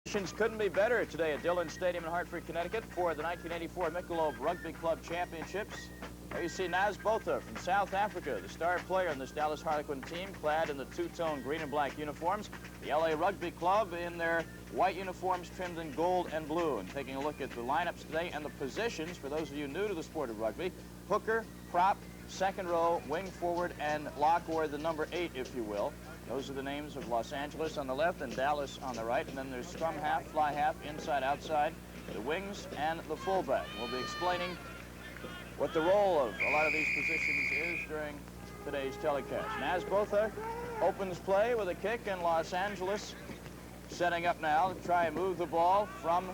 Conditions couldn't be better today at Dillon Stadium in Hartford, Connecticut for the 1984 Michelob Rugby Club Championships. There you see Naz Botha from South Africa, the star player on this Dallas Harlequin team, clad in the two-tone green and black uniforms. The LA Rugby Club in their white uniforms trimmed in gold and blue. And taking a look at the lineups today and the positions, for those of you new to the sport of rugby, hooker, prop, second row, wing forward, and lock, or the number 8, if you will. Those are the names of Los Angeles on the left and Dallas on the right. And then there's scrum half, fly half, inside, outside, the wings, and the fullback. We'll be explaining what the role of a lot of these positions is during today's telecast. Naz Botha opens play with a kick, and Los Angeles setting up now to try and move the ball from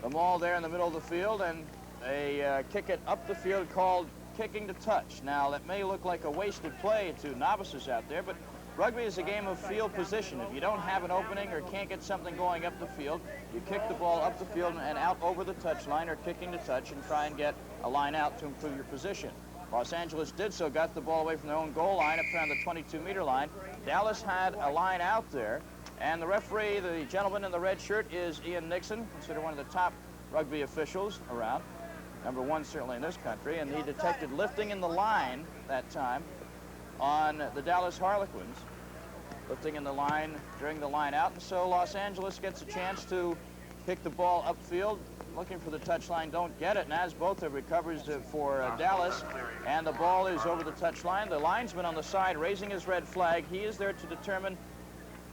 the maul there in the middle of the field, and a kick it up the field called kicking to touch. Now, that may look like a wasted play to novices out there, but rugby is a game of field position. If you don't have an opening or can't get something going up the field, you kick the ball up the field and out over the touchline, or kicking to touch, and try and get a line out to improve your position. Los Angeles did so, got the ball away from their own goal line up around the 22-meter line. Dallas had a line out there, and the referee, the gentleman in the red shirt, is Ian Nixon, considered one of the top rugby officials around. Number 1 certainly in this country, and he detected lifting in the line that time on the Dallas Harlequins, lifting in the line during the line out, and so Los Angeles gets a chance to kick the ball upfield, looking for the touchline, don't get it. Naz Botha recovers it for Dallas, and the ball is over the touchline. The linesman on the side raising his red flag. He is there to determine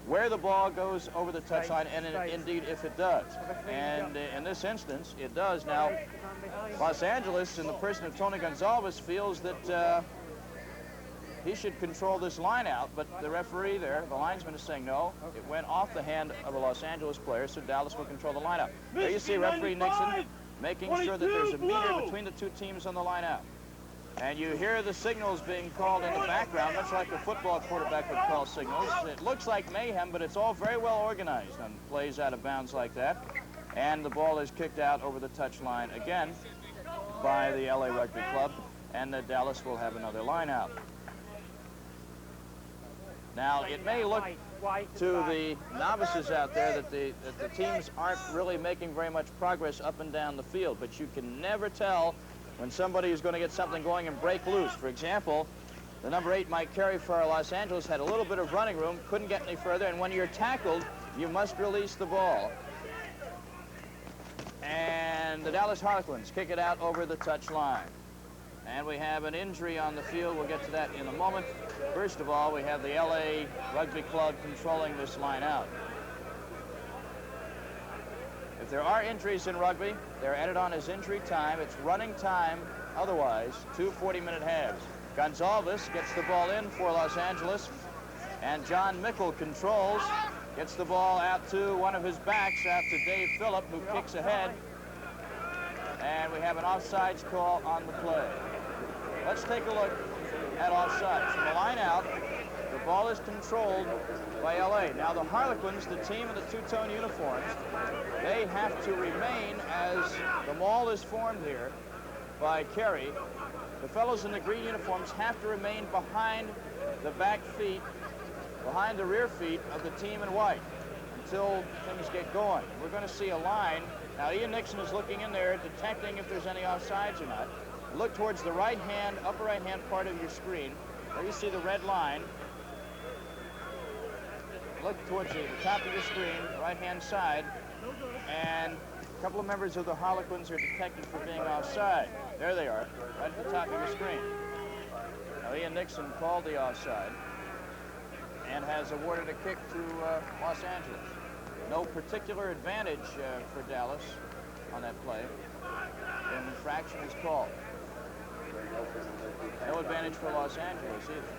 where the ball goes over the touchline, and indeed if it does. And in this instance, it does. Now, Los Angeles, in the person of Tony Gonzalez, feels that he should control this line out, but the referee there, the linesman, is saying no. It went off the hand of a Los Angeles player, so Dallas will control the line out. There you see referee Nixon making sure that there's a meter between the two teams on the line out. And you hear the signals being called in the background, much like a football quarterback would call signals. It looks like mayhem, but it's all very well organized on plays out of bounds like that. And the ball is kicked out over the touchline again by the LA Rugby Club, and Dallas will have another line out. Now, it may look to the novices out there that the teams aren't really making very much progress up and down the field, but you can never tell when somebody is going to get something going and break loose. For example, the number 8, Mike Carey, for Los Angeles, had a little bit of running room, couldn't get any further, and when you're tackled, you must release the ball. And the Dallas Harlequins kick it out over the touchline. And we have an injury on the field. We'll get to that in a moment. First of all, we have the LA Rugby Club controlling this line out. If there are injuries in rugby, they're added on as injury time. It's running time, otherwise, 2 40-minute halves. Gonzalez gets the ball in for Los Angeles, and John Mickle controls, gets the ball out to one of his backs after Dave Phillip, who kicks ahead. And we have an offsides call on the play. Let's take a look at offsides. From the line out, the ball is controlled by LA. Now, the Harlequins, the team in the two-tone uniforms, they have to remain as the maul is formed here by Carey. The fellows in the green uniforms have to remain behind the back feet, behind the rear feet of the team in white until things get going. We're going to see a line. Now, Ian Nixon is looking in there, detecting if there's any offsides or not. Look towards the right-hand, upper right-hand part of your screen. There you see the red line. Look towards the top of your screen, right-hand side, and a couple of members of the Harlequins are detected for being offside. There they are, right at the top of your screen. Now, Ian Nixon called the offside and has awarded a kick to Los Angeles. No particular advantage for Dallas on that play. An infraction is called. No advantage for Los Angeles either.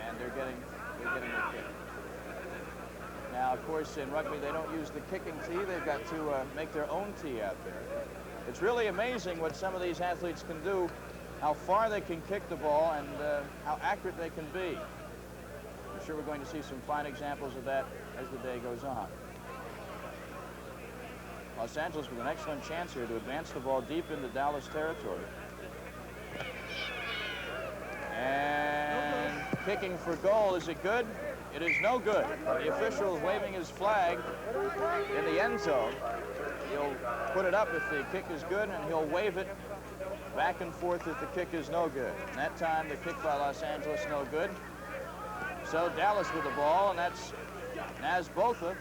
And they're getting a kick. Now, of course, in rugby, they don't use the kicking tee. They've got to make their own tee out there. It's really amazing what some of these athletes can do, how far they can kick the ball, and how accurate they can be. I'm sure we're going to see some fine examples of that as the day goes on. Los Angeles with an excellent chance here to advance the ball deep into Dallas territory. And kicking for goal. Is it good? It is no good. The official is waving his flag in the end zone. He'll put it up if the kick is good, and he'll wave it back and forth if the kick is no good. And that time, the kick by Los Angeles, no good. So Dallas with the ball, and that's Naz Botha.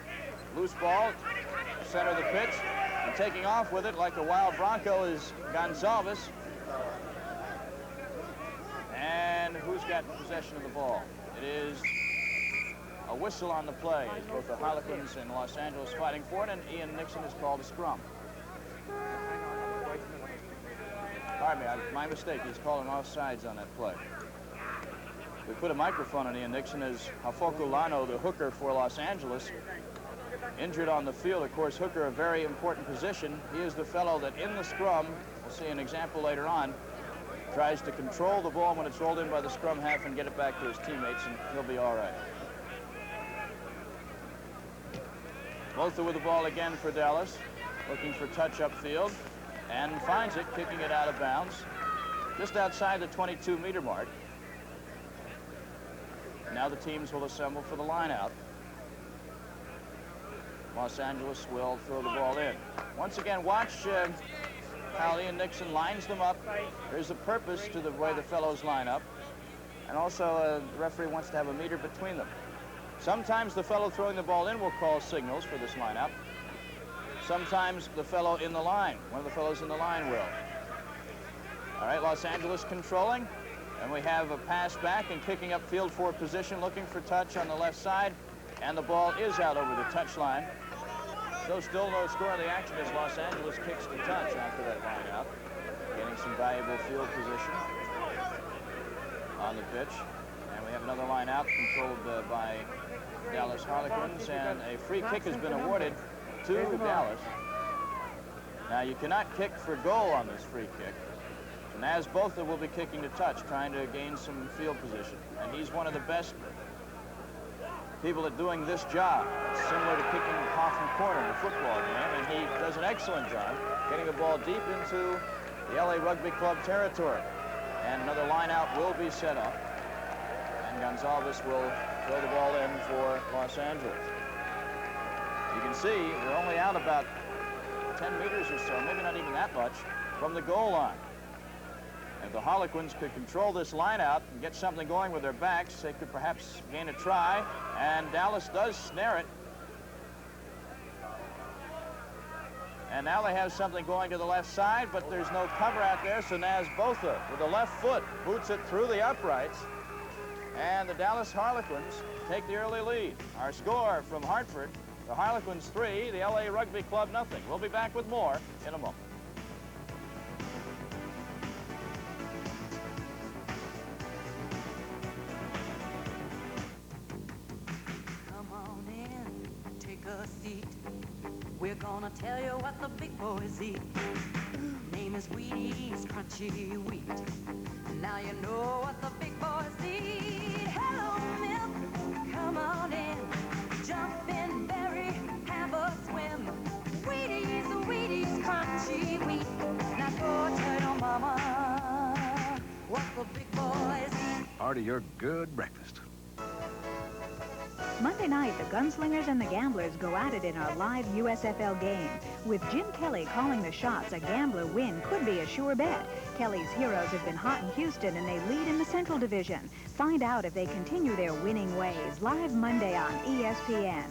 Loose ball, center of the pitch, and taking off with it like a wild bronco is Gonzalez. And who's got possession of the ball? It is a whistle on the play. It's both the Harlequins and Los Angeles fighting for it, and Ian Nixon has called a scrum. Pardon me, my mistake. He's calling offsides on that play. We put a microphone on Ian Nixon as Hafoku Lano, the hooker for Los Angeles, injured on the field. Of course, hooker, a very important position. He is the fellow that in the scrum, we'll see an example later on, tries to control the ball when it's rolled in by the scrum half and get it back to his teammates, and he'll be all right. Botha with the ball again for Dallas, looking for touch upfield, and finds it, kicking it out of bounds, just outside the 22-meter mark. Now the teams will assemble for the line out. Los Angeles will throw the ball in. Once again, watch how Ian Nixon lines them up. There's a purpose to the way the fellows line up. And also, the referee wants to have a meter between them. Sometimes the fellow throwing the ball in will call signals for this lineup. Sometimes the fellow in the line, one of the fellows in the line will. All right, Los Angeles controlling. And we have a pass back and kicking up field forward position, looking for touch on the left side. And the ball is out over the touch line. So still no score on the action as Los Angeles kicks the touch after that line out, getting some valuable field position on the pitch. And we have another line out controlled by Dallas Harlequins, and a free kick has been awarded to Dallas. Now you cannot kick for goal on this free kick. Naz Botha will be kicking to touch, trying to gain some field position. And he's one of the best people at doing this job, similar to kicking off from corner in a football game, and he does an excellent job getting the ball deep into the LA Rugby Club territory. And another line out will be set up, and Gonzalez will throw the ball in for Los Angeles. You can see they're only out about 10 meters or so, maybe not even that much, from the goal line. If the Harlequins could control this line out and get something going with their backs, they could perhaps gain a try, and Dallas does snare it. And now they have something going to the left side, but there's no cover out there, so Naz Botha with the left foot boots it through the uprights, and the Dallas Harlequins take the early lead. Our score from Hartford, the Harlequins 3, the LA Rugby Club nothing. We'll be back with more in a moment. We're gonna tell you what the big boys eat. Name is Wheaties, crunchy wheat. Now you know what the big boys eat. Hello, milk, come on in. Jump in, berry, have a swim. Wheaties, Wheaties, crunchy wheat. Now go tell your mama what the big boys eat. Part of your good breakfast. Monday night, the Gunslingers and the Gamblers go at it in our live USFL game. With Jim Kelly calling the shots, a Gambler win could be a sure bet. Kelly's Heroes have been hot in Houston, and they lead in the Central Division. Find out if they continue their winning ways. Live Monday on ESPN.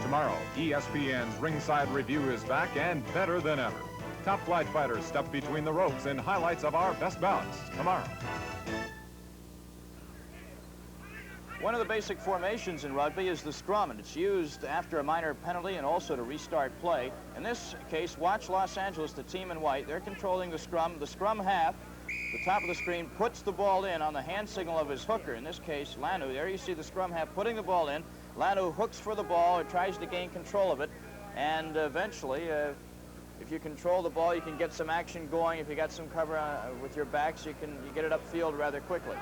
Tomorrow, ESPN's Ringside Review is back and better than ever. Top flight fighters step between the ropes in highlights of our best bouts tomorrow. One of the basic formations in rugby is the scrum, and it's used after a minor penalty and also to restart play. In this case, watch Los Angeles, the team in white. They're controlling the scrum. The scrum half, the top of the screen, puts the ball in on the hand signal of his hooker. In this case, Lanu. There you see the scrum half putting the ball in. Lanu hooks for the ball or tries to gain control of it. And eventually, if you control the ball, you can get some action going. If you got some cover with your backs, you get it upfield rather quickly.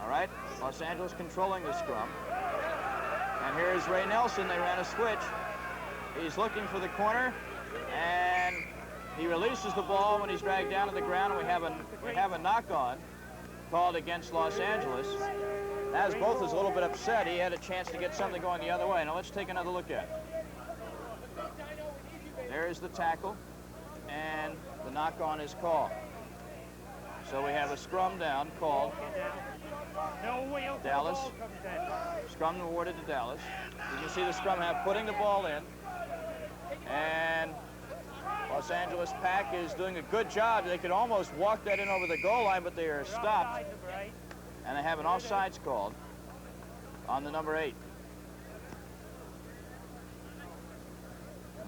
All right, Los Angeles controlling the scrum. And here's Ray Nelson. They ran a switch. He's looking for the corner, and he releases the ball when he's dragged down to the ground, and we have a knock-on called against Los Angeles. As both is a little bit upset, he had a chance to get something going the other way. Now let's take another look at it. There's the tackle, and the knock-on is called. So we have a scrum down called. Dallas. Scrum awarded to Dallas. You can see the scrum half putting the ball in. And Los Angeles Pack is doing a good job. They could almost walk that in over the goal line, but they are stopped. And they have an offsides called on the number 8.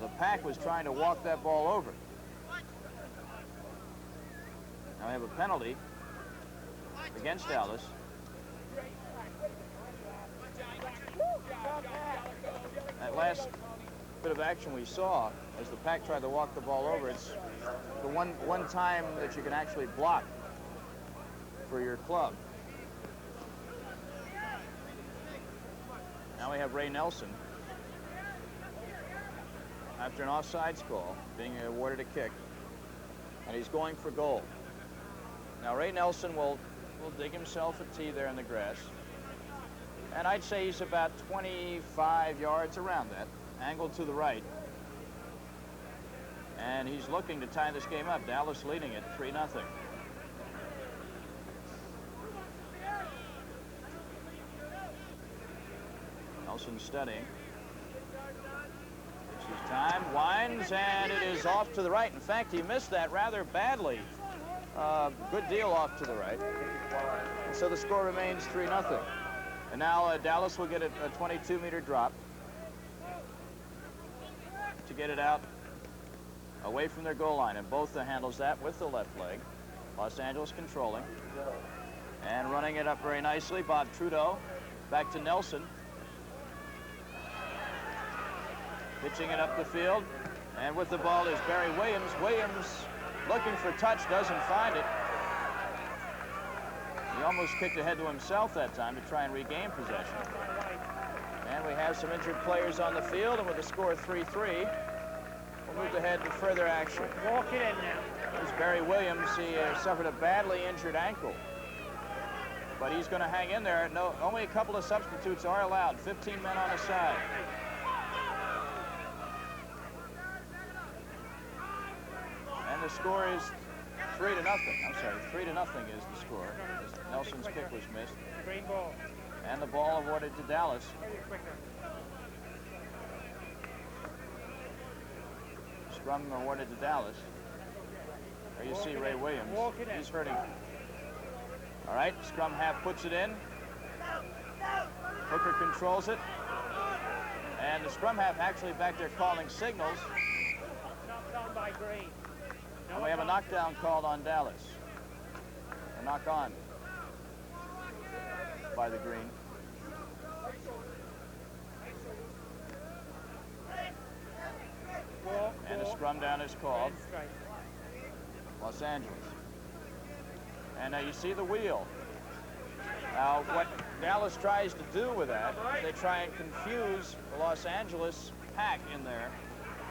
The Pack was trying to walk that ball over. Now we have a penalty against Dallas. That last bit of action we saw as the Pack tried to walk the ball over, it's the one time that you can actually block for your club. Now we have Ray Nelson, after an offsides call, being awarded a kick, and he's going for goal. Now Ray Nelson will dig himself a tee there in the grass, and I'd say he's about 25 yards around that, angled to the right. And he's looking to tie this game up. Dallas leading it 3-0. Nelson studying. This is time, winds, and it is off to the right. In fact, he missed that rather badly. Good deal off to the right. And so the score remains 3-0. And now Dallas will get a 22-meter drop to get it out away from their goal line. And Botha handles that with the left leg. Los Angeles controlling. And running it up very nicely, Bob Trudeau. Back to Nelson. Pitching it up the field. And with the ball is Barry Williams. Williams looking for touch, doesn't find it. He almost kicked ahead to himself that time to try and regain possession. And we have some injured players on the field, and with the score 3-3, we'll move ahead to further action. Walk it in now. There's Barry Williams. He suffered a badly injured ankle, but he's going to hang in there. No, only a couple of substitutes are allowed. 15 men on the side. And the score is 3-0. I'm sorry, 3-0 is the score. Nelson's kick was missed. Green ball. And the ball awarded to Dallas. Scrum awarded to Dallas. There you see Ray Williams. He's hurting. All right, scrum half puts it in. Hooker controls it. And the scrum half actually back there calling signals. Knocked down by Green. And we have a knockdown called on Dallas. A knock on by the green. And a scrum down is called. Los Angeles. And now you see the wheel. Now what Dallas tries to do with that, they try and confuse the Los Angeles Pack in there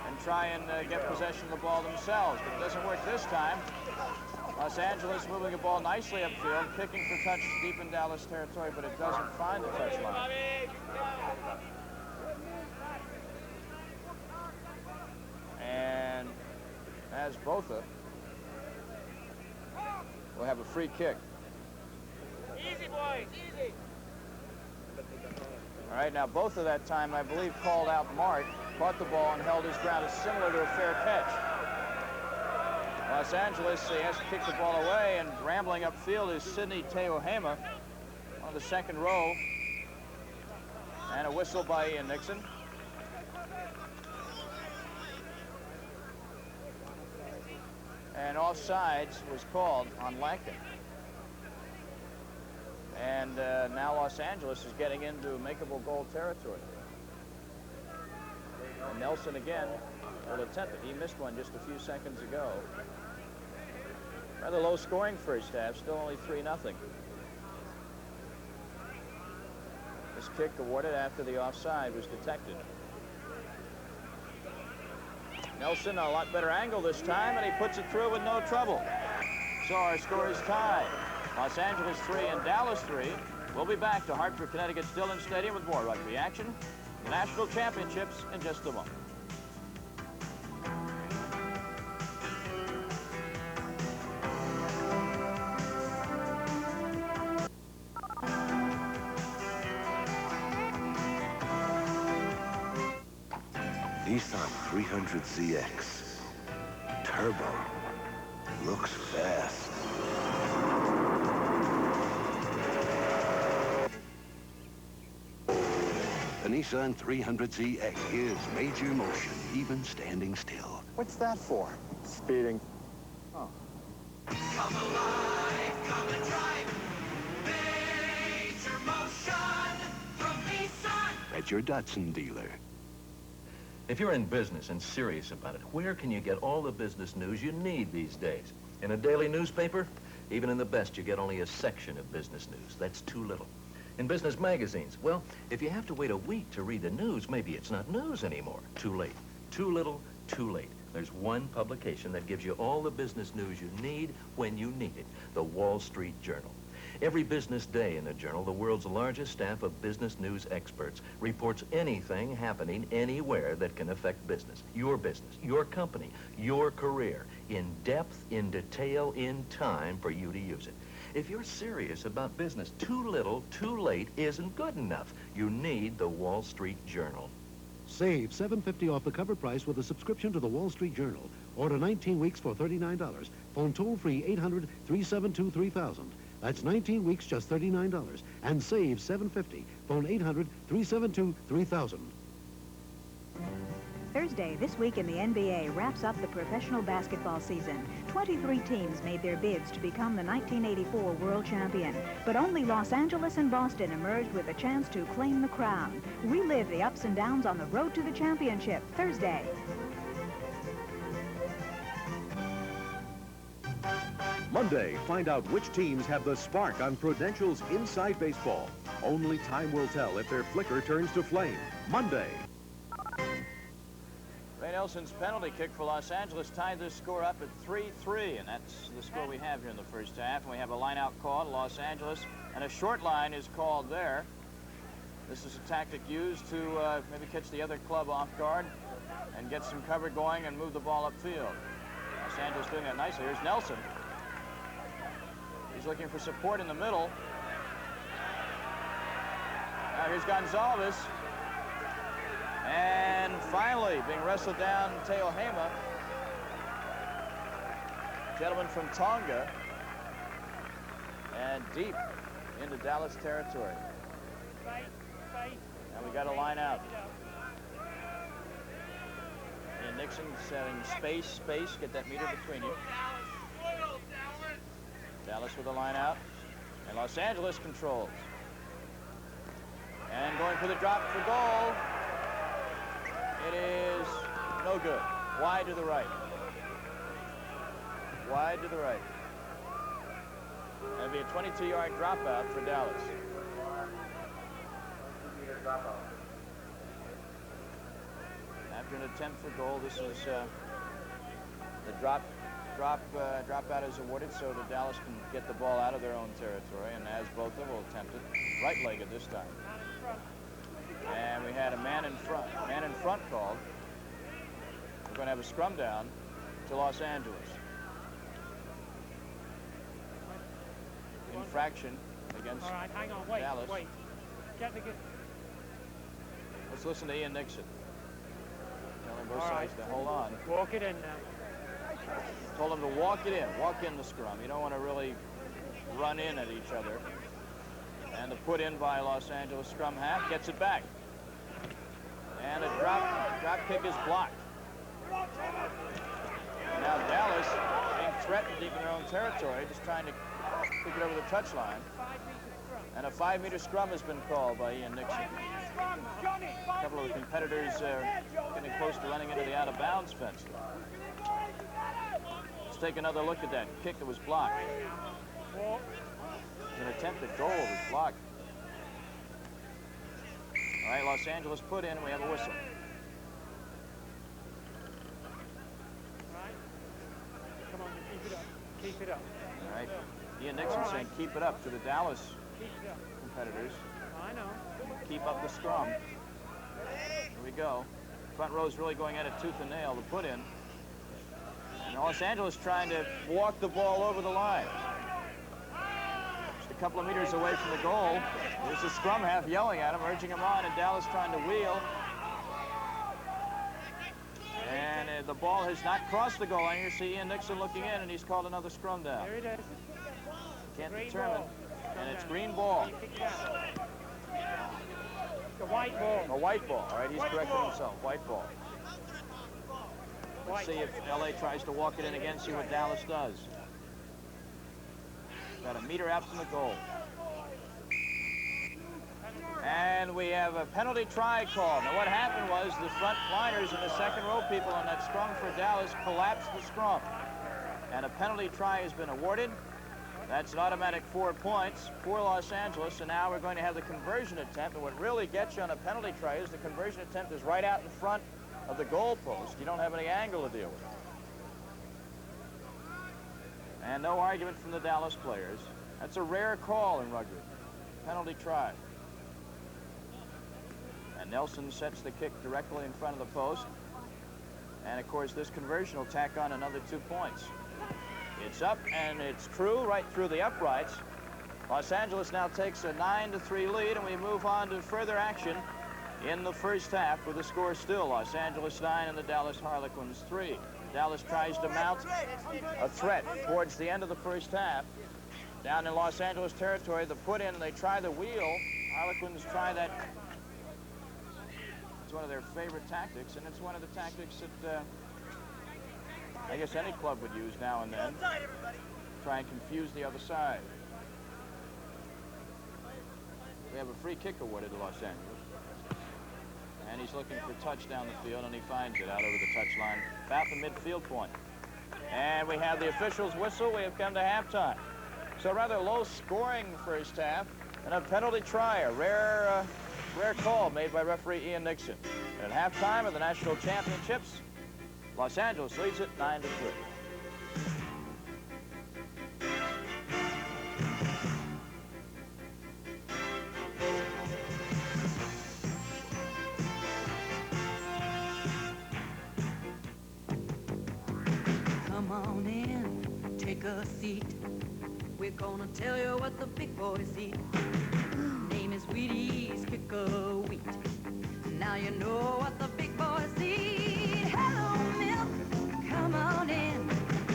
and try and get possession of the ball themselves. But it doesn't work this time. Los Angeles moving the ball nicely upfield, kicking for touch deep in Dallas territory, but it doesn't find the touch line. And as Botha will have a free kick. Easy, boys, easy. All right, now Botha that time, I believe, called out Mark, caught the ball and held his ground. It's similar to a fair catch. Los Angeles, he has to kick the ball away, and rambling upfield is Sidney Teohema on the second row. And a whistle by Ian Nixon. And offsides was called on Lankin. And now Los Angeles is getting into makeable goal territory. And Nelson again will attempt it. He missed one just a few seconds ago. Rather low scoring first half, still only 3-0. This kick awarded after the offside was detected. Nelson, a lot better angle this time, and he puts it through with no trouble. So our score is tied. Los Angeles 3 and Dallas 3. We'll be back to Hartford, Connecticut's Dillon Stadium with more rugby action. The national championships in just a moment. Nissan 300ZX. Turbo. Looks fast. The Nissan 300ZX gives major motion, even standing still. What's that for? Speeding. Oh. Come alive, come and drive. Major motion from Nissan. At your Datsun dealer. If you're in business and serious about it, where can you get all the business news you need these days? In a daily newspaper? Even in the best, you get only a section of business news. That's too little. In business magazines, well, if you have to wait a week to read the news, maybe it's not news anymore. Too late. Too little, too late. There's one publication that gives you all the business news you need when you need it, the Wall Street Journal. Every business day in the Journal, the world's largest staff of business news experts reports anything happening anywhere that can affect business, your company, your career, in depth, in detail, in time for you to use it. If you're serious about business, too little, too late isn't good enough. You need the Wall Street Journal. Save $7.50 off the cover price with a subscription to the Wall Street Journal. Order 19 weeks for $39. Phone toll-free 800-372-3000. That's 19 weeks, just $39. And save $7.50. Phone 800-372-3000. Thursday, this week in the NBA, wraps up the professional basketball season. 23 teams made their bids to become the 1984 world champion. But only Los Angeles and Boston emerged with a chance to claim the crown. Relive the ups and downs on the road to the championship, Thursday. Monday, find out which teams have the spark on Prudential's Inside Baseball. Only time will tell if their flicker turns to flame. Monday. Ray Nelson's penalty kick for Los Angeles tied this score up at 3-3, and that's the score we have here in the first half. And we have a line-out call to Los Angeles, and a short line is called there. This is a tactic used to maybe catch the other club off guard and get some cover going and move the ball upfield. Los Angeles doing that nicely. Here's Nelson. He's looking for support in the middle. Now here's Gonzalez. And finally, being wrestled down, Teo Hema. Gentleman from Tonga. And deep into Dallas territory. And we got a line out. And Nixon setting space, get that meter between you. Dallas with a line out, and Los Angeles controls. And going for the drop for goal. It is no good. Wide to the right. Wide to the right. That'll be a 22-yard dropout for Dallas. After an attempt for goal, this is the dropout is awarded so that Dallas can get the ball out of their own territory, and as both of them will attempt it, right-legged this time. And we had a man in front called. We're going to have a scrum down to Los Angeles. Infraction against Dallas. Wait. Let's listen to Ian Nixon. Telling both sides to hold on. Walk it in now. Told him to walk in the scrum. You don't want to really run in at each other. And the put in by Los Angeles scrum half gets it back. And a drop kick is blocked. Now Dallas being threatened deep in their own territory, just trying to kick it over the touchline. And a 5-meter scrum has been called by Ian Nixon. A couple of the competitors getting close to running into the out-of-bounds fence. Let's take another look at that kick that was blocked. An attempt at goal was blocked. All right, Los Angeles put in, and we have a whistle. Come on, keep it up. All right. Ian Nixon saying keep it up to the Dallas competitors. I know. Keep up the scrum. Here we go. Front row's really going at it tooth and nail to put in. And Los Angeles trying to walk the ball over the line. Just a couple of meters away from the goal. There's the scrum half yelling at him, urging him on, and Dallas trying to wheel. And the ball has not crossed the goal line. You see Ian Nixon looking in, and he's called another scrum down. There it is. Can't determine. And it's green ball. The white ball. A white ball. All right, he's correcting himself. White ball. Let's see if LA tries to walk it in again, see what Dallas does. About a meter out from the goal. And we have a penalty try call. Now what happened was the front liners and the second row people on that scrum for Dallas collapsed the scrum. And a penalty try has been awarded. That's an automatic 4 points for Los Angeles. And now we're going to have the conversion attempt. And what really gets you on a penalty try is the conversion attempt is right out in front of the goal post. You don't have any angle to deal with. And no argument from the Dallas players. That's a rare call in rugby. Penalty try. And Nelson sets the kick directly in front of the post. And of course this conversion will tack on another 2 points. It's up and it's true right through the uprights. Los Angeles now takes a 9-3 lead, and we move on to further action in the first half with the score still Los Angeles 9 and the Dallas Harlequins 3. Dallas tries to mount a threat towards the end of the first half. Down in Los Angeles territory, the put in, they try the wheel. Harlequins try that. It's one of their favorite tactics, and it's one of the tactics that I guess any club would use now and then. Try and confuse the other side. We have a free kick awarded to Los Angeles. And he's looking for touch down the field, and he finds it out over the touch line, about the midfield point. And we have the officials' whistle. We have come to halftime. So rather low-scoring first half, and a penalty try, a rare call made by referee Ian Nixon. And at halftime of the national championships, Los Angeles leads it 9-3. Come on in, take a seat. We're gonna tell you what the big boys eat. Name is Wheaties, kick of wheat. Now you know what the big boys eat. Hello, milk, come on in.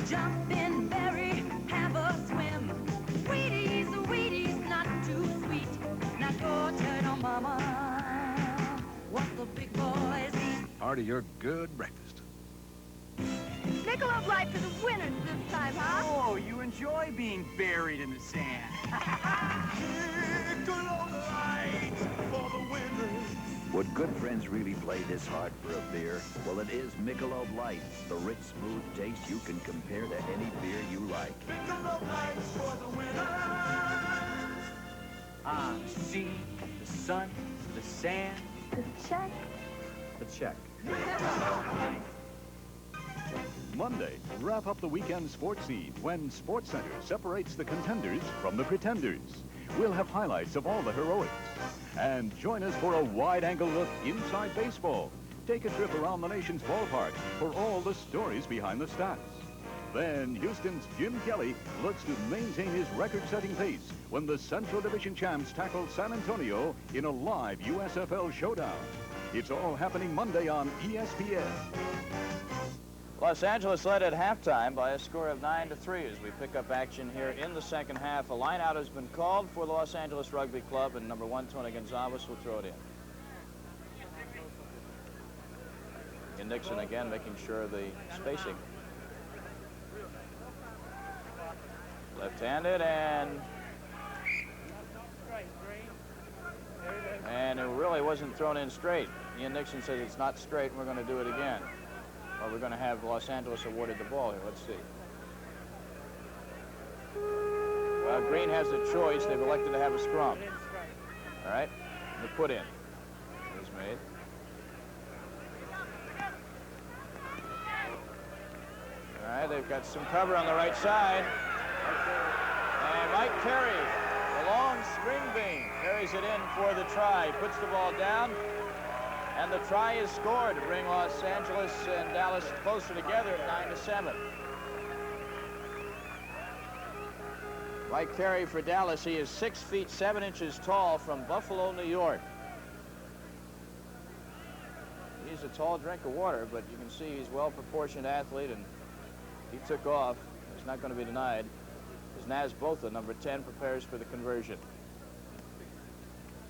Jump in, berry, have a swim. Wheaties, Wheaties, not too sweet. Now go tell your mama what the big boys eat. Part of your good breakfast. Michelob Light for the winners this time, huh? Oh, you enjoy being buried in the sand. Michelob Light for the winners. Would good friends really play this hard for a beer? Well, it is Michelob Light, the rich, smooth taste you can compare to any beer you like. Michelob Light for the winners. The sea, the sun, the sand. The check. The check. Monday, wrap up the weekend sports scene when SportsCenter separates the contenders from the pretenders. We'll have highlights of all the heroics. And join us for a wide-angle look inside baseball. Take a trip around the nation's ballpark for all the stories behind the stats. Then Houston's Jim Kelly looks to maintain his record-setting pace when the Central Division champs tackle San Antonio in a live USFL showdown. It's all happening Monday on ESPN. Los Angeles led at halftime by a score of 9-3 as we pick up action here in the second half. A line-out has been called for the Los Angeles Rugby Club, and number 1, Tony Gonzalez, will throw it in. And Nixon again making sure the spacing. Left-handed, and it really wasn't thrown in straight. Ian Nixon says it's not straight, and we're going to do it again. Or we're going to have Los Angeles awarded the ball here. Let's see. Well, Green has a choice. They've elected to have a scrum. All right. The put in is made. All right. They've got some cover on the right side. Mike Carey, the long string bean, carries it in for the try, puts the ball down, and the try is scored to bring Los Angeles and Dallas closer together at 9-7. Mike Carey for Dallas. He is 6 feet 7 inches tall, from Buffalo, New York. He's a tall drink of water, but you can see he's a well-proportioned athlete, and he took off. It's not going to be denied. As Naz Botha, number 10, prepares for the conversion.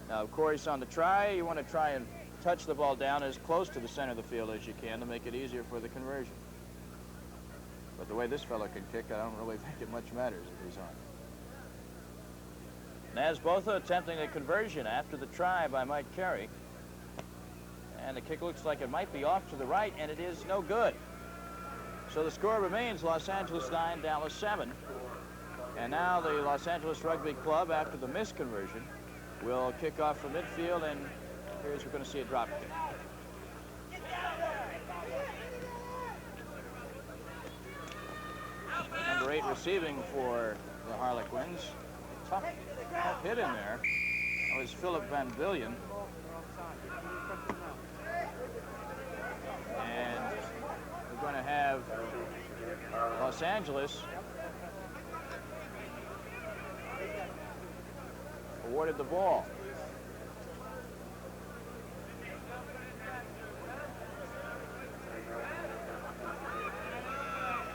Now, of course, on the try, you want to try and touch the ball down as close to the center of the field as you can to make it easier for the conversion. But the way this fellow can kick, I don't really think it much matters if he's on. Naz Botha attempting a conversion after the try by Mike Carey. And the kick looks like it might be off to the right, and it is no good. So the score remains Los Angeles 9, Dallas 7. And now the Los Angeles Rugby Club, after the missed conversion, will kick off from midfield, and here's we're going to see a drop kick. Number 8 receiving for the Harlequins. Tough hit in there. That was Philip Van Billion. And we're going to have Los Angeles awarded the ball.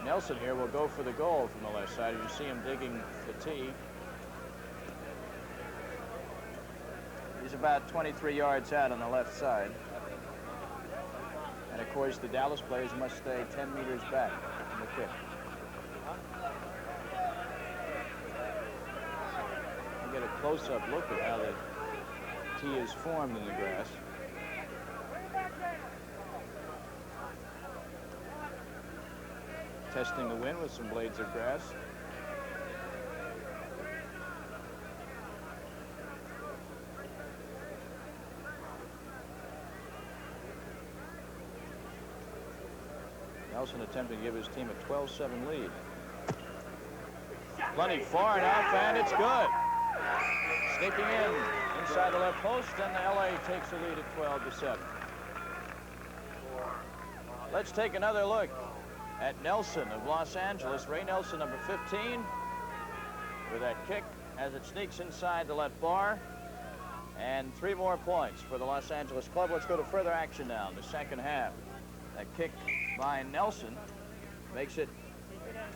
Nelson here will go for the goal from the left side. You see him digging the tee. He's about 23 yards out on the left side. And of course, the Dallas players must stay 10 meters back from the kick. You get a close-up look at how the tee is formed in the grass. Testing the wind with some blades of grass. Nelson attempting to give his team a 12-7 lead. Plenty far enough, and it's good. Sneaking in inside the left post, and the LA takes the lead at 12-7. Let's take another look at Nelson of Los Angeles. Ray Nelson, number 15, with that kick as it sneaks inside the left bar. And 3 more points for the Los Angeles club. Let's go to further action now in the second half. That kick by Nelson makes it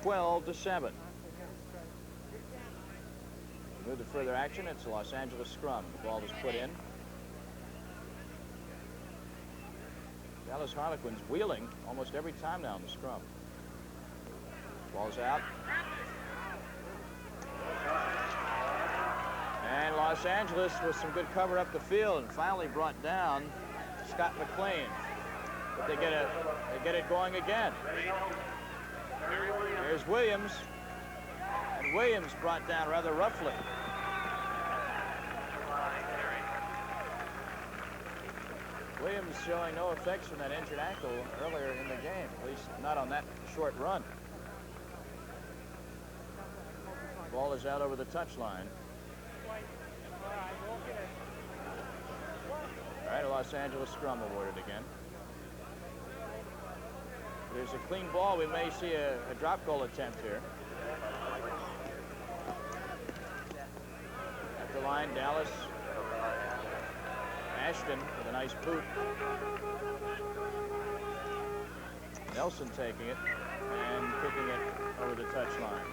12-7. Move to further action. It's a Los Angeles scrum. The ball is put in. Dallas Harlequins wheeling almost every time now in the scrum. Ball's out. And Los Angeles with some good cover up the field and finally brought down Scott McLean. But they get it going again. Here's Williams. And Williams brought down rather roughly. Williams showing no effects from that injured ankle earlier in the game, at least not on that short run. Ball is out over the touchline. All right, a Los Angeles scrum awarded again. There's a clean ball. We may see a drop goal attempt here. At the line, Dallas. Ashton with a nice boot. Nelson taking it and kicking it over the touchline.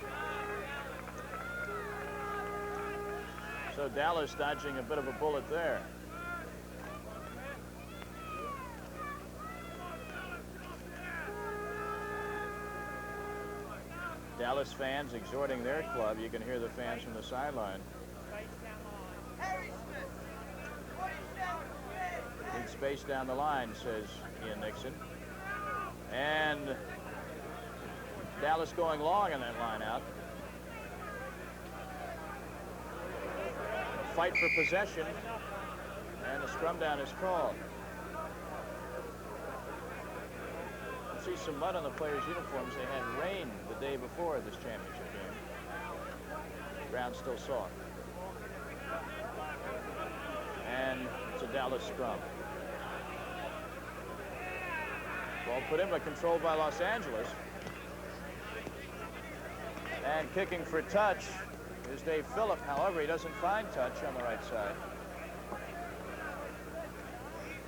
So Dallas dodging a bit of a bullet there. Dallas fans exhorting their club. You can hear the fans from the sideline. Need space down the line, says Ian Nixon. And Dallas going long on that line out. A fight for possession, and a scrum down is called. You see some mud on the players' uniforms. They had rain the day before this championship game. Ground still soft. And it's a Dallas scrum. Ball put in but controlled by Los Angeles. And kicking for touch is Dave Phillip. However, he doesn't find touch on the right side.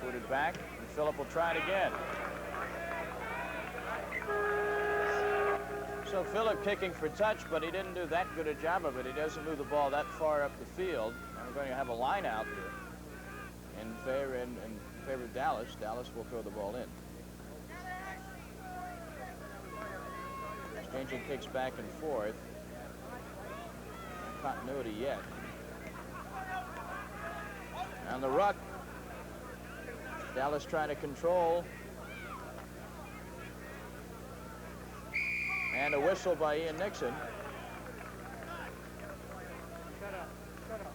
Put it back, and Phillip will try it again. So Phillip kicking for touch, but he didn't do that good a job of it. He doesn't move the ball that far up the field. And we're going to have a line out here in favor of Dallas. Dallas will throw the ball in. Exchanging kicks back and forth. No continuity yet. On the ruck. Dallas trying to control. And a whistle by Ian Nixon. Shut up. Shut up.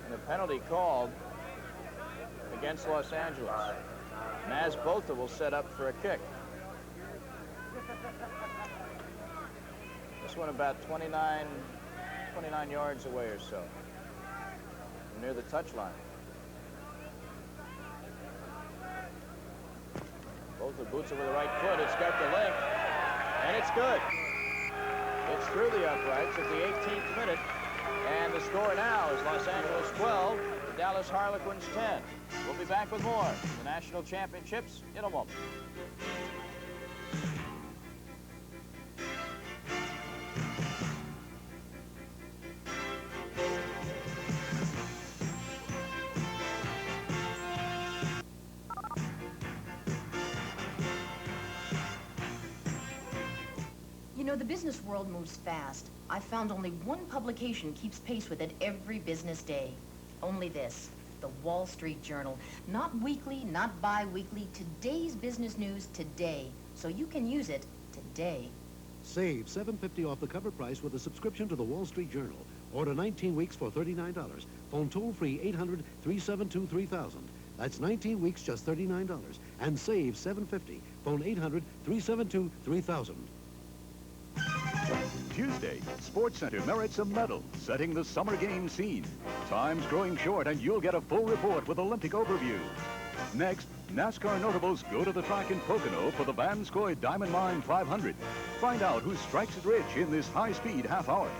And a penalty called against Los Angeles. Naz Botha will set up for a kick. This one about 29 yards away or so, near the touchline. Botha boots it with the right foot. It's got the length, and it's good. It's through the uprights at the 18th minute, and the score now is Los Angeles 12, the Dallas Harlequins 10. We'll be back with more of the National Championships in a moment. You know, the business world moves fast. I've found only one publication keeps pace with it every business day. Only this, the Wall Street Journal. Not weekly, not bi-weekly, today's business news today. So you can use it today. Save $7.50 off the cover price with a subscription to the Wall Street Journal. Order 19 weeks for $39. Phone toll-free 800-372-3000. That's 19 weeks, just $39. And save $7.50. Phone 800-372-3000. Tuesday, Sports Center merits a medal, setting the summer game scene. Time's growing short, and you'll get a full report with Olympic overview. Next, NASCAR notables go to the track in Pocono for the Vanskoy Diamond Mine 500. Find out who strikes it rich in this high-speed half hour.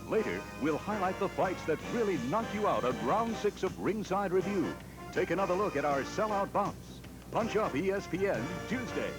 Later, we'll highlight the fights that really knocked you out at Round 6 of Ringside Review. Take another look at our sellout bounce. Punch Up ESPN Tuesday.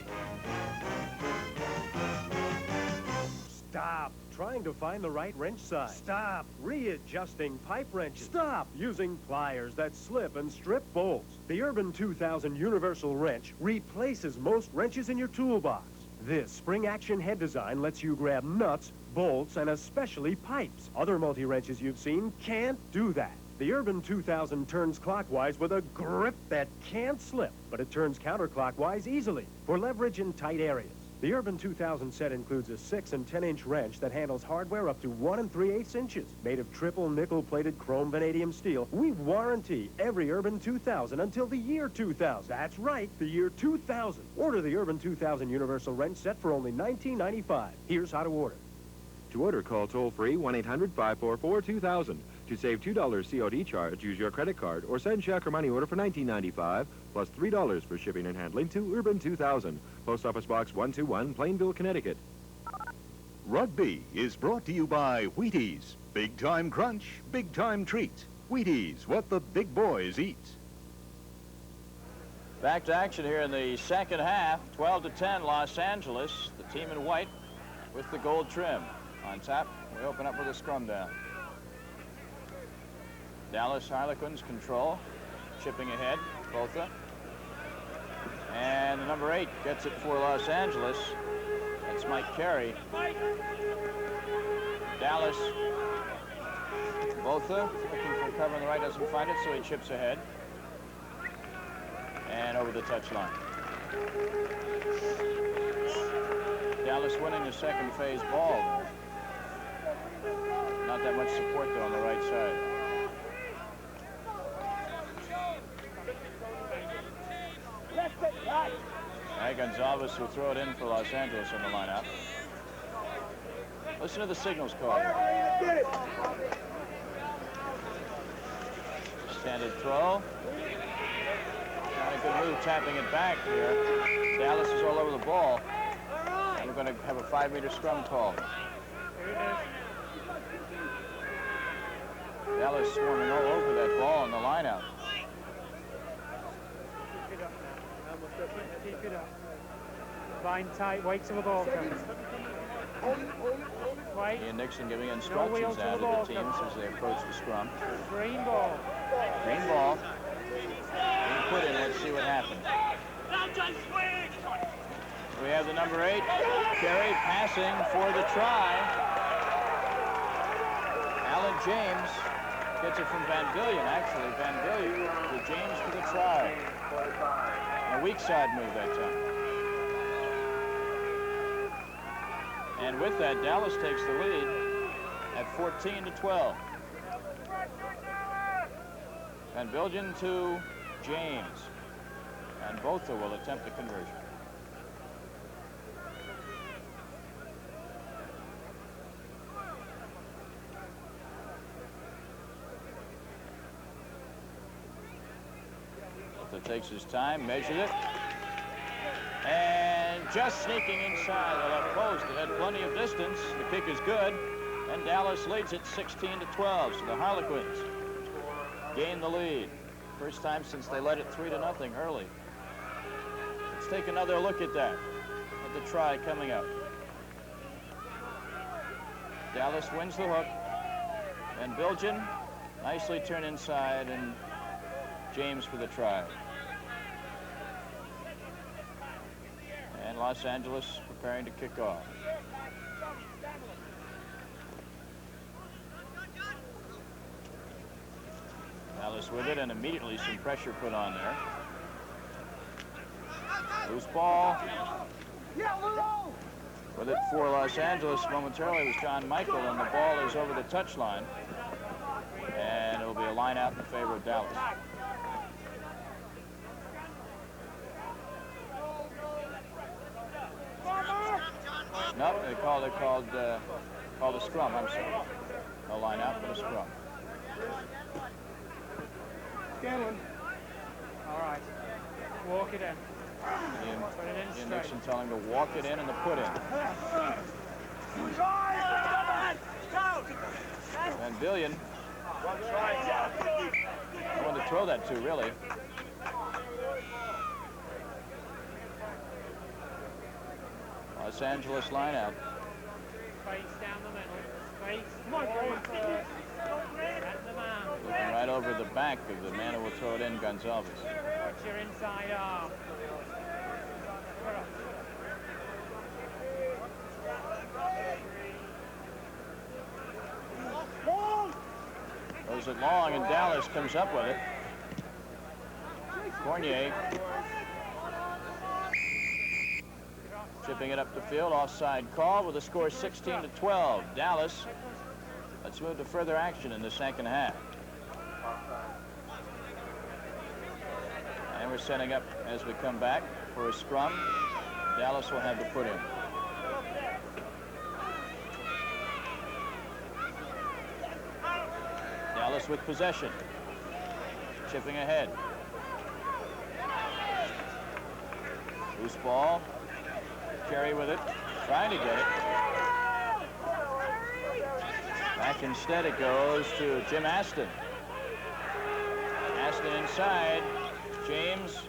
Stop trying to find the right wrench size. Stop readjusting pipe wrenches. Stop using pliers that slip and strip bolts. The Urban 2000 Universal Wrench replaces most wrenches in your toolbox. This spring-action head design lets you grab nuts, bolts, and especially pipes. Other multi-wrenches you've seen can't do that. The Urban 2000 turns clockwise with a grip that can't slip, but it turns counterclockwise easily for leverage in tight areas. The Urban 2000 set includes a 6- and 10-inch wrench that handles hardware up to 1 3/8 inches. Made of triple nickel-plated chrome vanadium steel, we warranty every Urban 2000 until the year 2000. That's right, the year 2000. Order the Urban 2000 Universal Wrench set for only $19.95. Here's how to order. To order, call toll-free 1-800-544-2000. To save $2 COD charge, use your credit card or send check or money order for $19.95 plus $3 for shipping and handling to Urban 2000. Post Office Box 121, Plainville, Connecticut. Rugby is brought to you by Wheaties. Big time crunch, big time treats. Wheaties, what the big boys eat. Back to action here in the second half. 12-10 Los Angeles. The team in white with the gold trim. On top, we open up with a scrum down. Dallas Harlequins control, chipping ahead, Botha. And the number 8 gets it for Los Angeles. That's Mike Carey. Dallas, Botha looking for cover on the right, doesn't find it, so he chips ahead. And over the touchline. Dallas winning the second phase ball. Not that much support, though, on the right side. Gonzalez will throw it in for Los Angeles on the line-out. Listen to the signals call. Standard throw. Not a good move tapping it back here. Dallas is all over the ball. And we're going to have a 5-meter scrum call. Dallas swarming all over that ball on the line-out. Keep it up. Bind tight, wait till the ball comes. Wait. Ian Nixon giving instructions now to the teams as they approach the scrum. Green ball. Green ball. Being put in, let's see what happens. We have the number 8, Carey, passing for the try. Alan James gets it from Van Billion, actually. Van Billion to James for the try. A weak side move that time. And with that, Dallas takes the lead at 14-12. Van Billion to James. And Botha will attempt the conversion. Botha takes his time, measures it. And just sneaking inside the left post. It had plenty of distance. The kick is good. And Dallas leads it 16-12. So the Harlequins gain the lead. First time since they led it 3-0 early. Let's take another look at that. At the try coming up. Dallas wins the hook. And Bilgen nicely turned inside, and James for the try. And Los Angeles preparing to kick off. Dallas with it, and immediately some pressure put on there. Loose ball. With it for Los Angeles momentarily was John Michael, and the ball is over the touchline. And it'll be a line out in favor of Dallas. No, they called a scrum, I'm sorry. No line out, but a scrum. Scanlon. All right. Walk it in. Ian Nixon telling him to walk it in and to put in. Van Billion. I wanted to throw that to, really. Los Angeles line out. Face down the middle. Face. Come on, Looking right over the back of the man who will throw it in, Gonzalez. Watch your inside arm. Throws it long, and Dallas comes up with it. Cornier chipping it up the field, offside call with a score 16-12. Dallas, let's move to further action in the second half. And we're setting up as we come back for a scrum. Dallas will have the put in. Dallas with possession. Chipping ahead. Loose ball. Carey with it. Trying to get it. Back instead it goes to Jim Aston. Aston inside. James.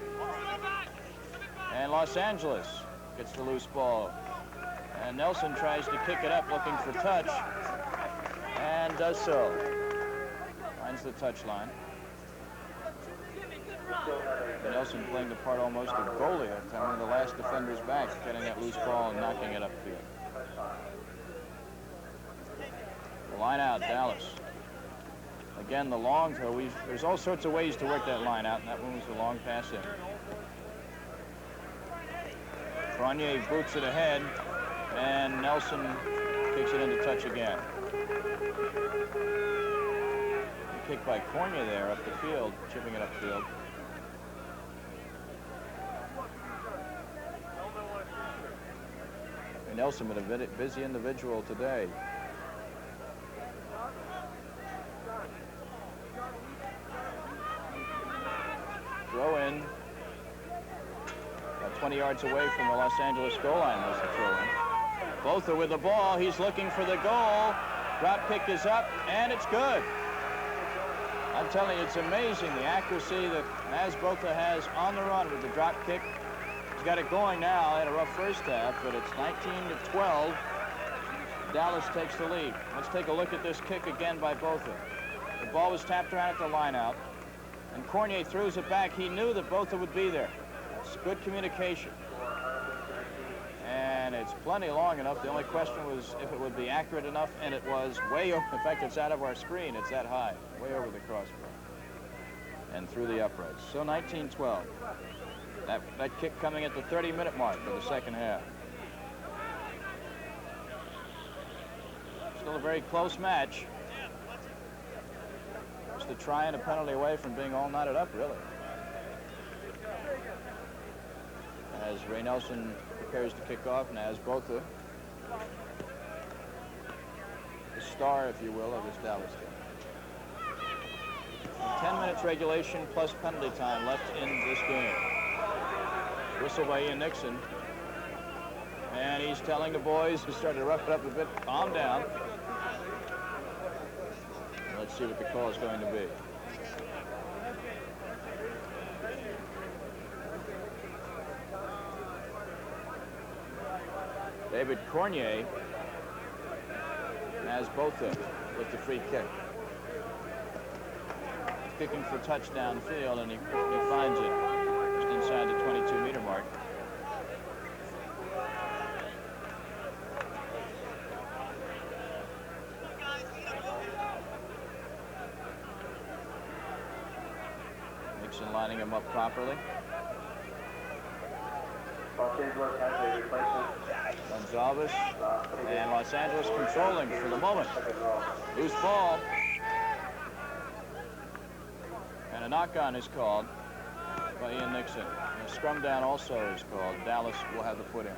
And Los Angeles gets the loose ball. And Nelson tries to kick it up looking for touch. And does so. Finds the touch line. Nelson playing the part almost of goalie that time, one of the last defenders back, getting that loose ball and knocking it upfield. Line out, Dallas. Again, the long throw. There's all sorts of ways to work that line out, and that one was the long pass in. Cornier boots it ahead, and Nelson kicks it into touch again. Kick by Cornier there up the field, chipping it upfield. Nelson been a busy individual today. Throw in. About 20 yards away from the Los Angeles goal line was the throw in. Botha with the ball. He's looking for the goal. Drop kick is up, and it's good. I'm telling you, it's amazing the accuracy that Naz Botha has on the run with the drop kick. He's got it going now. Had a rough first half, but it's 19-12. Dallas takes the lead. Let's take a look at this kick again by Botha. The ball was tapped around at the line-out, and Cornier throws it back. He knew that Botha would be there. It's good communication. And it's plenty long enough. The only question was if it would be accurate enough, and it was way over. In fact, it's out of our screen. It's that high, way over the crossbar and through the uprights. So 19-12. That kick coming at the 30-minute mark of the second half. Still a very close match. Just a try and a penalty away from being all knotted up, really. As Ray Nelson prepares to kick off, Naz Botha, the star, if you will, of this Dallas game. 10 minutes regulation plus penalty time left in this game. Whistle by Ian Nixon. And he's telling the boys who started to rough it up a bit, calm down. And let's see what the call is going to be. David Cornier has Botha with the free kick. Kicking for touchdown field, and he finds it just inside the 22-meter mark. Nixon lining him up properly. Los Angeles has a replacement. Gonzalez and Los Angeles controlling for the moment. Loose ball. And a knock-on is called by Ian Nixon. And a scrum down also is called. Dallas will have the foot in.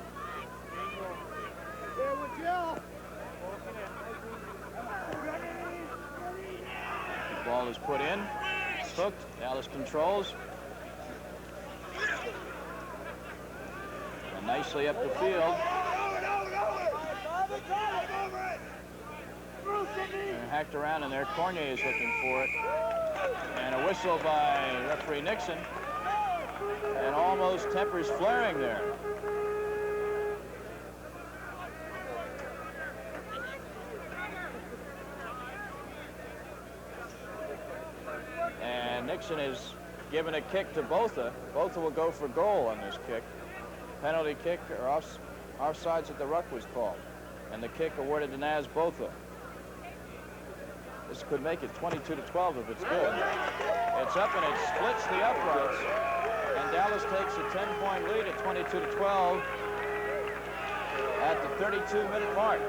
The ball is put in. It's hooked. Dallas controls. And nicely up the field. And hacked around in there. Cornier is looking for it. And a whistle by referee Nixon. And almost tempers flaring there. And Nixon is given a kick to Botha. Botha will go for goal on this kick. Penalty kick or offsides at the ruck was called. And the kick awarded to Naz Botha. This could make it 22-12 if it's good. It's up and it splits the uprights. And Dallas takes a 10-point lead at 22-12 at the 32-minute mark.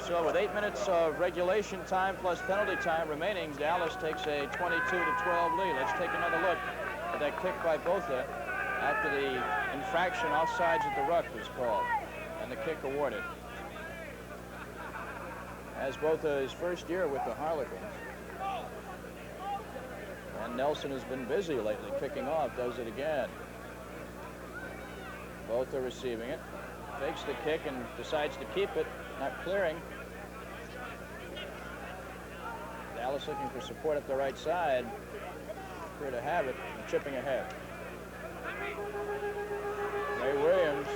So with 8 minutes of regulation time plus penalty time remaining, Dallas takes a 22-12 lead. Let's take another look at that kick by Botha after the infraction offsides at the ruck was called and the kick awarded. As Botha his first year with the Harlequins. And Nelson has been busy lately, kicking off, does it again. Botha receiving it, takes the kick and decides to keep it, not clearing. Dallas looking for support up the right side. Here to have it, and chipping ahead. Ray Williams.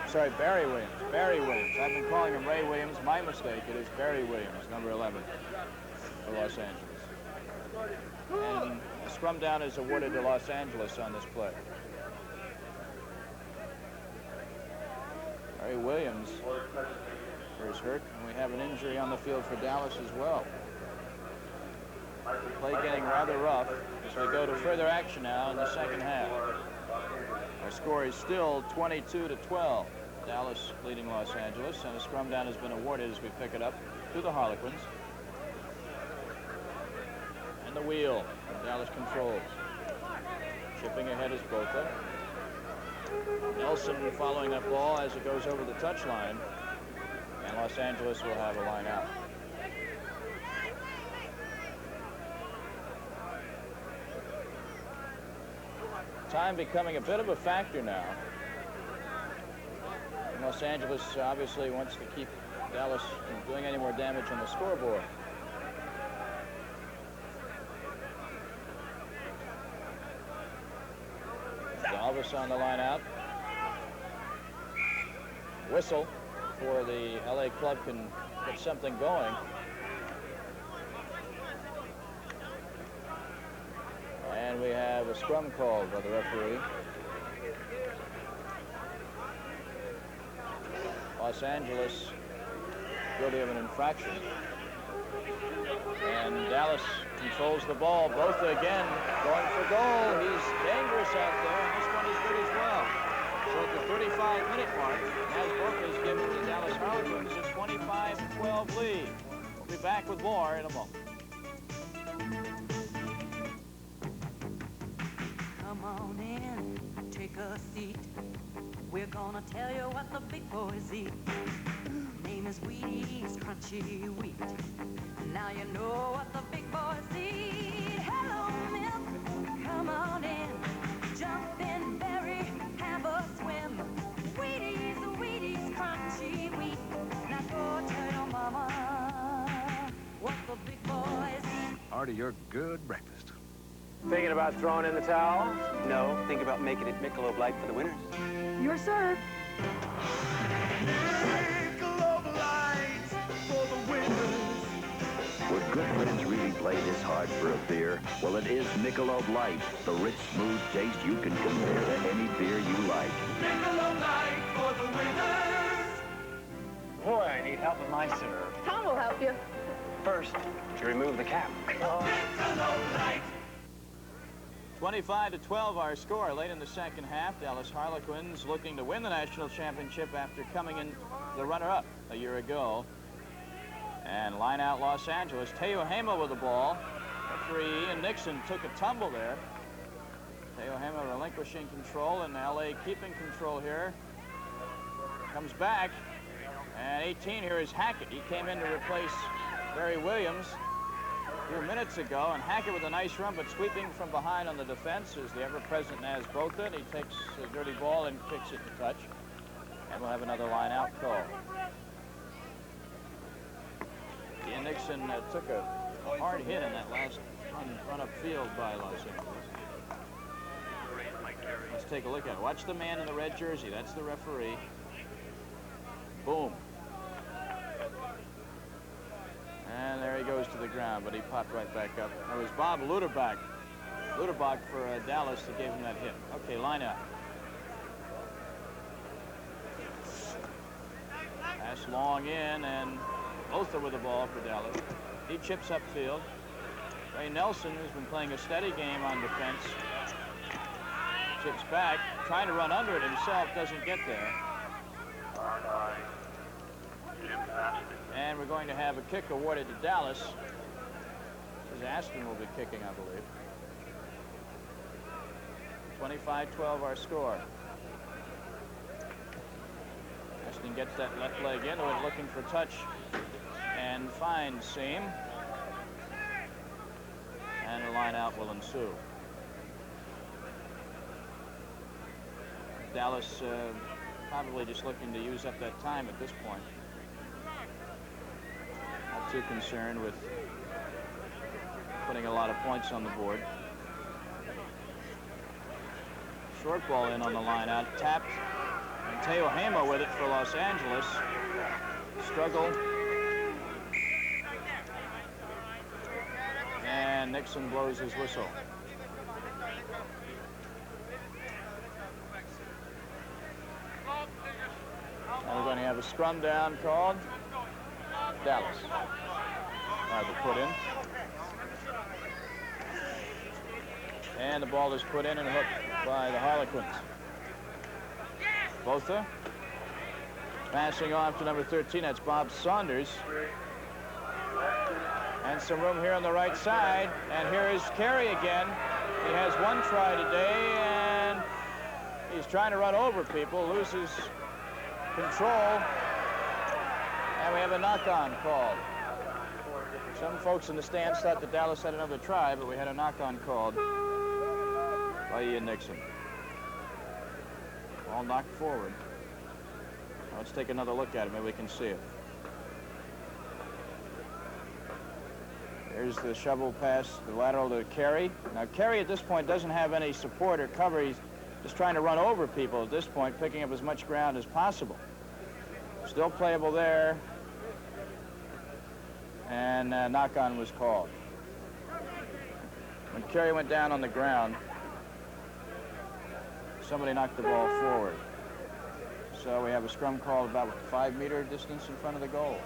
Sorry, Barry Williams. Barry Williams. I've been calling him Ray Williams. My mistake. It is Barry Williams, number 11 for Los Angeles. And the scrum down is awarded to Los Angeles on this play. Barry Williams is hurt, and we have an injury on the field for Dallas as well. Play getting rather rough as we go to further action now in the second half. Our score is still 22-12. Dallas leading Los Angeles, and a scrum down has been awarded as we pick it up to the Harlequins. And the wheel, Dallas controls. Chipping ahead is Botha. Nelson following that ball as it goes over the touchline. And Los Angeles will have a line out. Time becoming a bit of a factor now. And Los Angeles obviously wants to keep Dallas from doing any more damage on the scoreboard. Dallas on the line out. Whistle for the LA club can get something going. And we have a scrum call by the referee. Los Angeles guilty of an infraction. And Dallas controls the ball. Botha again going for goal. He's dangerous out there, and this one is good as well. So at the 35-minute mark, Naz Botha has given the Dallas Harlequins a 25-12 lead. We'll be back with more in a moment. Come on in, take a seat. We're gonna tell you what the big boys eat. Name is Wheaties, crunchy wheat. Now you know what the big boys eat. Hello, milk, come on in. Jump in, berry, have a swim. Wheaties, Wheaties, crunchy wheat. Now go tell your mama what the big boys eat. Part of your good breakfast. Thinking about throwing in the towel? No, think about making it Michelob Light for the winners. Your serve. Michelob Light for the winners. Would good friends really play this hard for a beer? Well, it is Michelob Light, the rich, smooth taste you can compare to any beer you like. Michelob Light for the winners. Boy, I need help with my serve. Tom will help you. First, you remove the cap. Michelob Light. 25-12 our score late in the second half. Dallas Harlequins looking to win the national championship after coming in the runner-up a year ago. And line out Los Angeles. Teo Hema with the ball. Referee Ian Nixon took a tumble there. Teo Hema relinquishing control and LA keeping control here. Comes back. And 18 here is Hackett. He came in to replace Barry Williams a few minutes ago, and Hackett with a nice run, but sweeping from behind on the defense is the ever-present Naz Botha, and he takes a dirty ball and kicks it to touch. And we'll have another line-out call. Ian Nixon took a hard hit in that last run-up field by Los Angeles. Let's take a look at it. Watch the man in the red jersey. That's the referee. Boom. And there he goes to the ground, but he popped right back up. It was Bob Luderbach for Dallas that gave him that hit. Okay, line up. Pass long in, and Botha with the ball for Dallas. He chips upfield. Ray Nelson, who's been playing a steady game on defense, chips back, trying to run under it himself, doesn't get there. And we're going to have a kick awarded to Dallas. As Aston will be kicking, I believe. 25-12 our score. Aston gets that left leg into it, looking for touch, and finds seam. And a line out will ensue. Dallas probably just looking to use up that time at this point. Not too concerned with putting a lot of points on the board. Short ball in on the line out, tapped, and Teo Hema with it for Los Angeles. Struggle. And Nixon blows his whistle. Now we're going to have a scrum down called. Dallas. Either put in. And the ball is put in and hooked by the Harlequins. Botha. Passing off to number 13, that's Bob Saunders. And some room here on the right side. And here is Carey again. He has one try today, and He's trying to run over people, loses control, and we have a knock-on called. Some folks in the stands thought that Dallas had another try, but we had a knock-on called by Ian Nixon. All knocked forward. Now let's take another look at it. Maybe we can see it. There's the shovel pass, the lateral to Carey. Now, Carey at this point doesn't have any support or cover. He's just trying to run over people at this point, picking up as much ground as possible. Still playable there. And knock-on was called. When Carey went down on the ground, somebody knocked the ball forward. So we have a scrum call about 5-meter distance in front of the goal.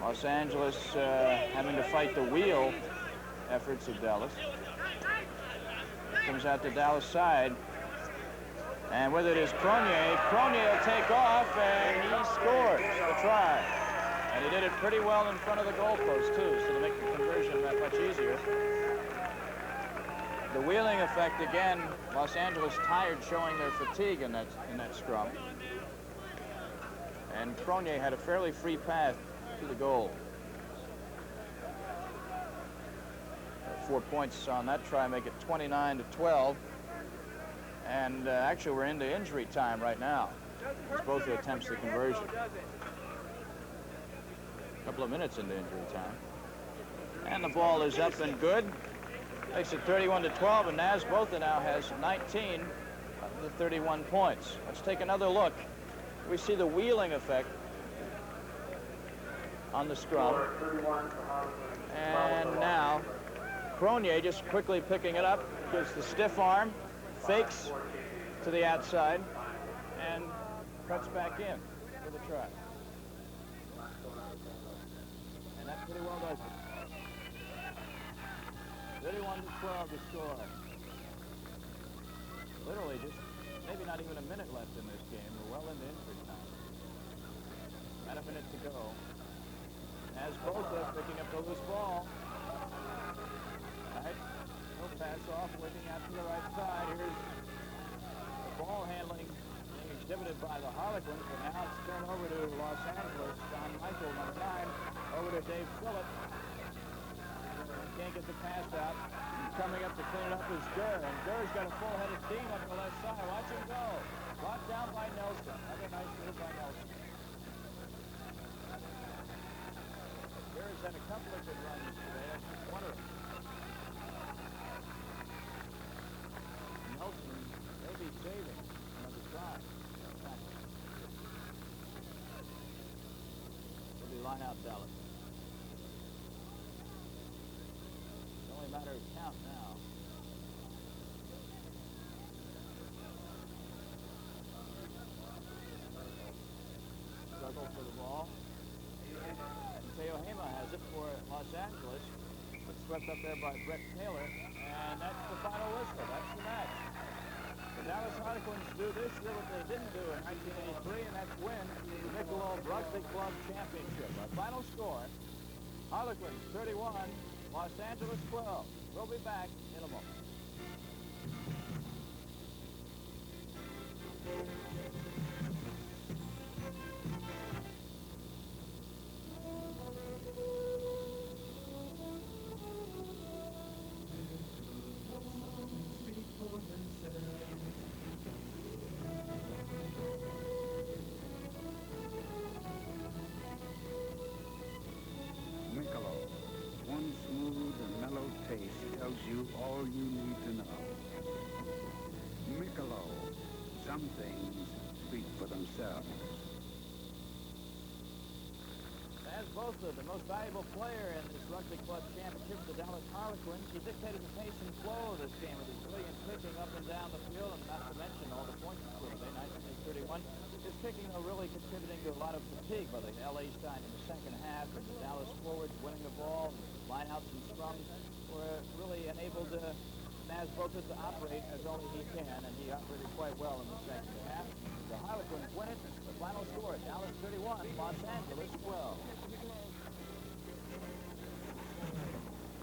Los Angeles having to fight the wheel efforts of Dallas. Comes out to Dallas side. And with it is Cronier. Cronier will take off, and he scores the try. And he did it pretty well in front of the goalpost, too, so to make the conversion that much easier. The wheeling effect, again, Los Angeles tired, showing their fatigue in that scrum. And Cronier had a fairly free path to the goal. 4 points on that try make it 29-12. And actually, we're into injury time right now. It's both attempts the conversion. A couple of minutes into injury time. And the ball is up and good. Makes it 31-12, and Naz Botha now has 19 of the 31 points. Let's take another look. We see the wheeling effect on the scrum. And now, Cronier just quickly picking it up, gives the stiff arm, fakes to the outside, and cuts back in for the try. And that pretty well does it. 31-12 to score. Literally just maybe not even a minute left in this game. We're well into injury time. About a minute to go. As Botha picking up the loose ball. All right. He'll pass off, working out to the right side. Here's the ball handling being exhibited by the Harlequins, but now it's turned over to Los Angeles. Don Michael, number 9, over to Dave Phillip. Can't get the pass out. Coming up to clean it up is Gurr, and Gurr's got a full head of steam up the left side. Watch him go. Brought down by Nelson. Another nice move by Nelson. Gurr's had a couple of good runs today. That's one of them. Nelson may be saving another try. Will be line out Dallas. It's only a matter of count now. Struggle for the ball. And Teohema has it for Los Angeles. But swept up there by Brett Taylor. And that's the final whistle. That's the match. The Dallas Harlequins do this year what they didn't do in 1983, and that's win the Michelob Rugby Club Championship. Our final score, Harlequins 31, Los Angeles 12. We'll be back in a moment. Michelob, one smooth and mellow taste tells you all you need to know. Michelob, some things speak for themselves. As Botha, the most valuable player in this Rugby Club Championship, the Dallas Harlequins, he dictated the pace and flow of this game with his brilliant kicking up and down the field, and not to mention all the points he scored today, 1931. His kicking, though, really contributing to a lot of fatigue by the LA side in the second half, and the Dallas forwards winning the ball, and lineouts and scrums were really enabled Naz Botha to operate as only he can, and he operated quite well in the second half. The Harlequins win it. The final score, Dallas 31, Los Angeles 12.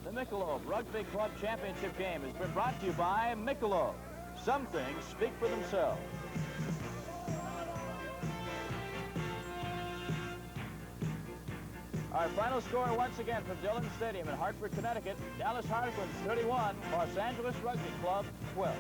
The Michelob Rugby Club Championship game has been brought to you by Michelob. Some things speak for themselves. Our final score once again from Dillon Stadium in Hartford, Connecticut. Dallas Harlequins 31, Los Angeles Rugby Club 12.